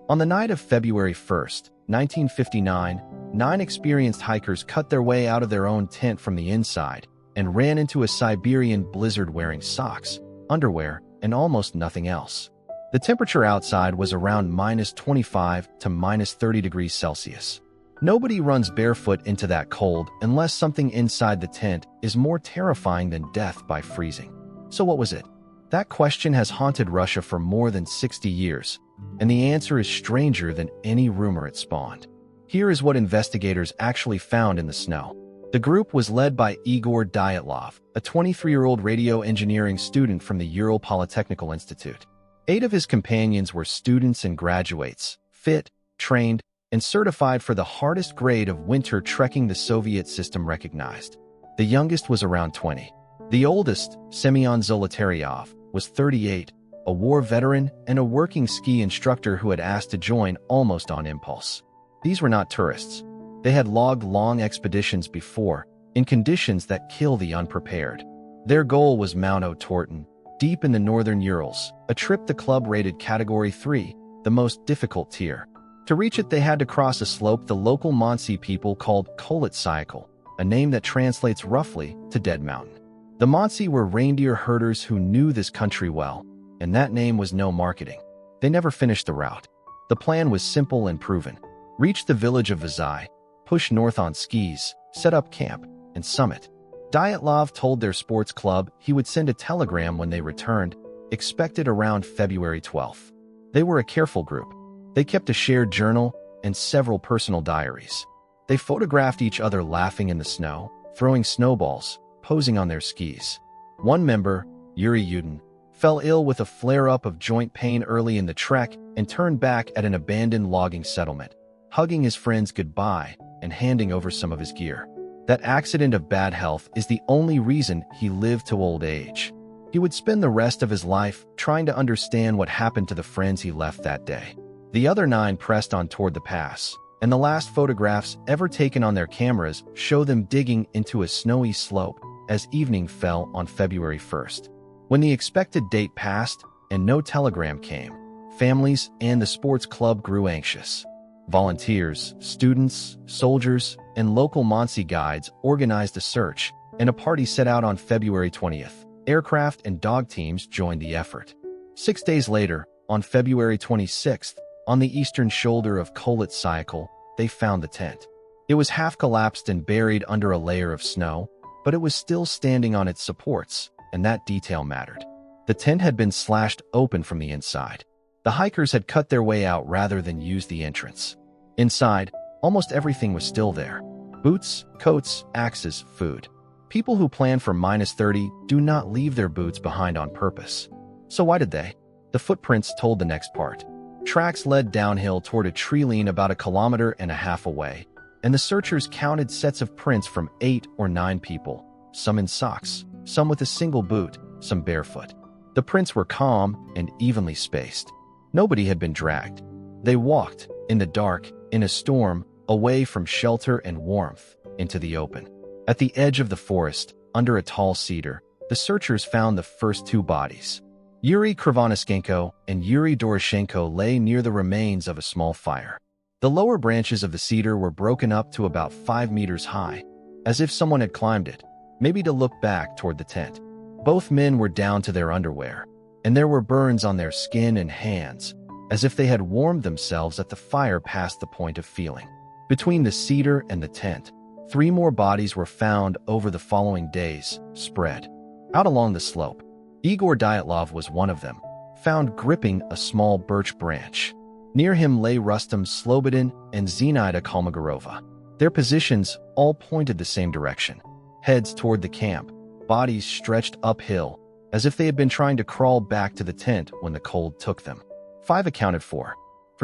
On the night of February 1st, 1959, 9 experienced hikers cut their way out of their own tent from the inside and ran into a Siberian blizzard wearing socks, underwear, and almost nothing else. The temperature outside was around -25 to -30 degrees Celsius. Nobody runs barefoot into that cold unless something inside the tent is more terrifying than death by freezing. So what was it? That question has haunted Russia for more than 60 years, and the answer is stranger than any rumor it spawned. Here is what investigators actually found in the snow. The group was led by Igor Dyatlov, a 23-year-old radio engineering student from the Ural Polytechnical Institute. 8 of his companions were students and graduates, fit, trained, and certified for the hardest grade of winter trekking the Soviet system recognized. The youngest was around 20. The oldest, Semyon Zolotaryov, was 38, a war veteran and a working ski instructor who had asked to join almost on impulse. These were not tourists. They had logged long expeditions before, in conditions that kill the unprepared. Their goal was Mount Otorten, deep in the northern Urals, a trip the club rated Category 3, the most difficult tier. To reach it, they had to cross a slope the local Monsey people called Kolotsyakal, a name that translates roughly to Dead Mountain. The Monsey were reindeer herders who knew this country well, and that name was no marketing. They never finished the route. The plan was simple and proven. Reach the village of Vazai, push north on skis, set up camp, and summit. Dyatlov told their sports club he would send a telegram when they returned, expected around February 12th. They were a careful group. They kept a shared journal and several personal diaries. They photographed each other laughing in the snow, throwing snowballs, posing on their skis. One member, Yuri Yudin, fell ill with a flare-up of joint pain early in the trek and turned back at an abandoned logging settlement, hugging his friends goodbye and handing over some of his gear. That accident of bad health is the only reason he lived to old age. He would spend the rest of his life trying to understand what happened to the friends he left that day. The other 9 pressed on toward the pass, and the last photographs ever taken on their cameras show them digging into a snowy slope as evening fell on February 1st. When the expected date passed and no telegram came, families and the sports club grew anxious. Volunteers, students, soldiers, and local Monsey guides organized a search, and a party set out on February 20th. Aircraft and dog teams joined the effort. 6 days later, on February 26th, on the eastern shoulder of Kolotsyakal, they found the tent. It was half collapsed and buried under a layer of snow, but it was still standing on its supports, and that detail mattered. The tent had been slashed open from the inside. The hikers had cut their way out rather than use the entrance. Inside, almost everything was still there. Boots, coats, axes, food. People who plan for -30 do not leave their boots behind on purpose. So why did they? The footprints told the next part. Tracks led downhill toward a tree line about 1.5 kilometers away, and the searchers counted sets of prints from 8 or 9 people, some in socks, some with a single boot, some barefoot. The prints were calm and evenly spaced. Nobody had been dragged. They walked, in the dark, in a storm, away from shelter and warmth, into the open. At the edge of the forest, under a tall cedar, the searchers found the first 2 bodies. Yuri Krivonischenko and Yuri Doroshenko lay near the remains of a small fire. The lower branches of the cedar were broken up to about 5 meters high, as if someone had climbed it, maybe to look back toward the tent. Both men were down to their underwear, and there were burns on their skin and hands, as if they had warmed themselves at the fire past the point of feeling. Between the cedar and the tent, 3 more bodies were found over the following days, spread out along the slope. Igor Dyatlov was one of them, found gripping a small birch branch. Near him lay Rustam Slobodin and Zenaida Kolmogorova. Their positions all pointed the same direction, heads toward the camp, bodies stretched uphill, as if they had been trying to crawl back to the tent when the cold took them. 5 accounted for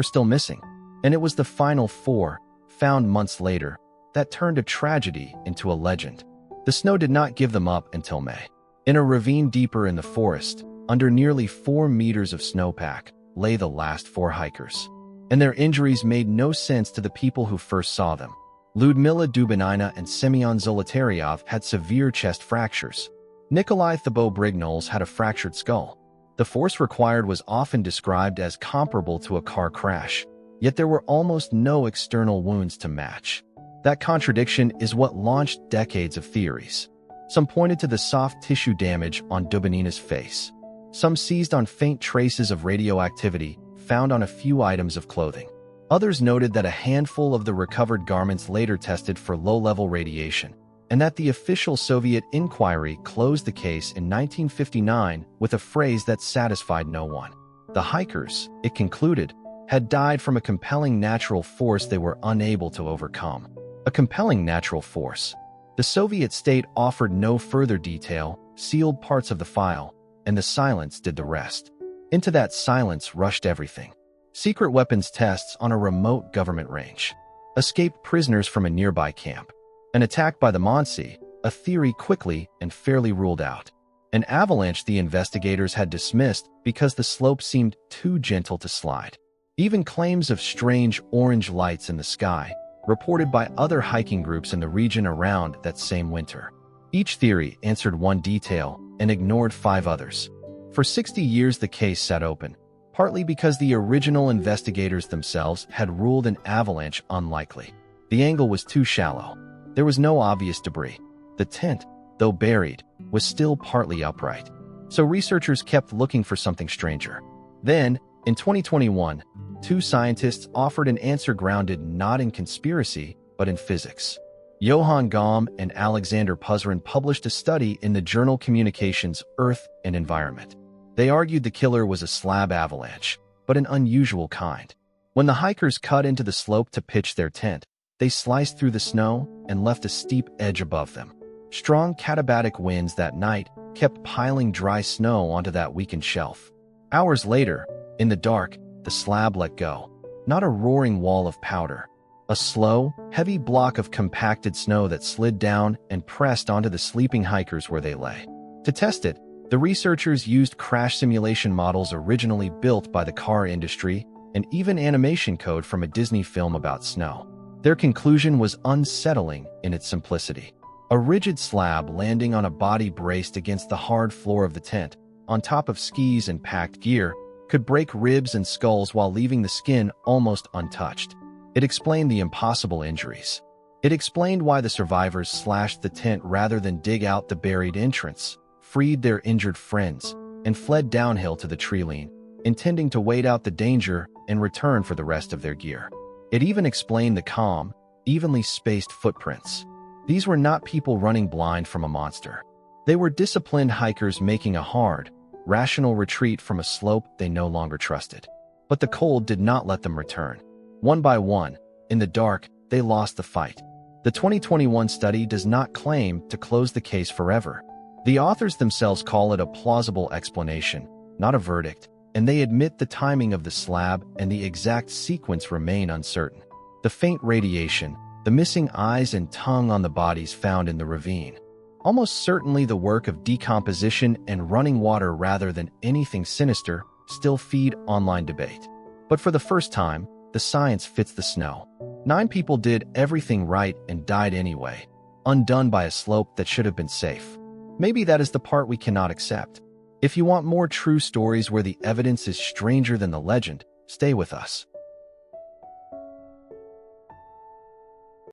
still missing, and it was the final 4, found months later, that turned a tragedy into a legend. The snow did not give them up until May. In a ravine deeper in the forest, under nearly 4 meters of snowpack, lay the last 4 hikers. And their injuries made no sense to the people who first saw them. Ludmila Dubinina and Semyon Zolotaryov had severe chest fractures. Nikolai Thibault-Brignoles had a fractured skull. The force required was often described as comparable to a car crash, yet there were almost no external wounds to match. That contradiction is what launched decades of theories. Some pointed to the soft tissue damage on Dubinina's face. Some seized on faint traces of radioactivity found on a few items of clothing. Others noted that a handful of the recovered garments later tested for low-level radiation, and that the official Soviet inquiry closed the case in 1959 with a phrase that satisfied no one. The hikers, it concluded, had died from a compelling natural force they were unable to overcome. A compelling natural force. The Soviet state offered no further detail, sealed parts of the file, and the silence did the rest. Into that silence rushed everything. Secret weapons tests on a remote government range. Escaped prisoners from a nearby camp. An attack by the Monsi, a theory quickly and fairly ruled out. An avalanche the investigators had dismissed because the slope seemed too gentle to slide. Even claims of strange orange lights in the sky, reported by other hiking groups in the region around that same winter. Each theory answered one detail and ignored 5 others. For 60 years the case sat open, partly because the original investigators themselves had ruled an avalanche unlikely. The angle was too shallow. There was no obvious debris. The tent, though buried, was still partly upright. So researchers kept looking for something stranger. Then, in 2021, 2 scientists offered an answer grounded not in conspiracy, but in physics. Johann Gaum and Alexander Puzrin published a study in the journal Communications, Earth and Environment. They argued the killer was a slab avalanche, but an unusual kind. When the hikers cut into the slope to pitch their tent, they sliced through the snow and left a steep edge above them. Strong katabatic winds that night kept piling dry snow onto that weakened shelf. Hours later, in the dark, the slab let go. Not a roaring wall of powder. A slow, heavy block of compacted snow that slid down and pressed onto the sleeping hikers where they lay. To test it, the researchers used crash simulation models originally built by the car industry and even animation code from a Disney film about snow. Their conclusion was unsettling in its simplicity. A rigid slab landing on a body braced against the hard floor of the tent, on top of skis and packed gear, could break ribs and skulls while leaving the skin almost untouched. It explained the impossible injuries. It explained why the survivors slashed the tent rather than dig out the buried entrance, freed their injured friends, and fled downhill to the treeline, intending to wait out the danger and return for the rest of their gear. It even explained the calm, evenly spaced footprints. These were not people running blind from a monster. They were disciplined hikers making a hard, rational retreat from a slope they no longer trusted. But the cold did not let them return. One by one, in the dark, they lost the fight. The 2021 study does not claim to close the case forever. The authors themselves call it a plausible explanation, not a verdict, and they admit the timing of the slab and the exact sequence remain uncertain. The faint radiation, the missing eyes and tongue on the bodies found in the ravine. Almost certainly the work of decomposition and running water rather than anything sinister, still feed online debate. But for the first time, the science fits the snow. 9 people did everything right and died anyway, undone by a slope that should have been safe. Maybe that is the part we cannot accept. If you want more true stories where the evidence is stranger than the legend, stay with us.